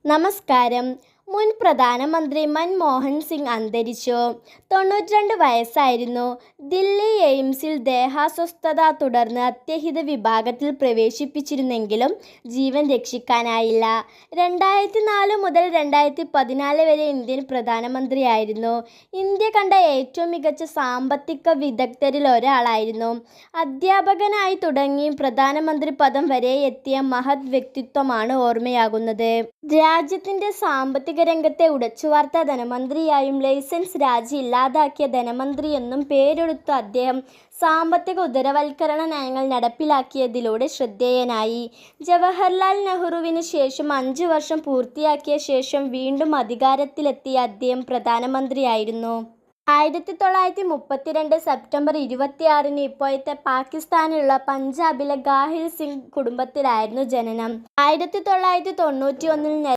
നമസ്കാരം. മുൻ പ്രധാനമന്ത്രി മൻമോഹൻ സിംഗ് അന്തരിച്ചു. 92 വയസ്സായിരുന്നു. ദില്ലി എയിംസിൽ ദേഹാസ്വസ്ഥത തുടർന്ന് അത്യാഹിത വിഭാഗത്തിൽ പ്രവേശിപ്പിച്ചിരുന്നെങ്കിലും ജീവൻ രക്ഷിക്കാനായില്ല. 2004 മുതൽ 2014 വരെ ഇന്ത്യൻ പ്രധാനമന്ത്രിയായിരുന്നു. ഇന്ത്യ കണ്ട ഏറ്റവും മികച്ച സാമ്പത്തിക വിദഗ്ധരിൽ ഒരാളായിരുന്നു. അധ്യാപകനായി തുടങ്ങി പ്രധാനമന്ത്രി പദം വരെ എത്തിയ മഹത് വ്യക്തിത്വമാണ് ഓർമ്മയാകുന്നത്. രാജ്യത്തിന്റെ സാമ്പത്തിക രംഗത്തെ ഉടച്ചുവാർത്ത ധനമന്ത്രിയായും ലൈസൻസ് രാജി ഇല്ലാതാക്കിയ ധനമന്ത്രിയെന്നും പേരെടുത്ത അദ്ദേഹം സാമ്പത്തിക ഉദാരവൽക്കരണ നയങ്ങൾ നടപ്പിലാക്കിയതിലൂടെ ശ്രദ്ധേയനായി. ജവഹർലാൽ നെഹ്റുവിന് ശേഷം 5 വർഷം പൂർത്തിയാക്കിയ ശേഷം വീണ്ടും അധികാരത്തിലെത്തിയ അദ്ദേഹം പ്രധാനമന്ത്രിയായിരുന്നു. 1932 സെപ്റ്റംബർ 26 ഇപ്പോഴത്തെ പാകിസ്ഥാനിലുള്ള പഞ്ചാബിലെ ഗാഹിർ സിംഗ് കുടുംബത്തിലായിരുന്നു ജനനം. 1991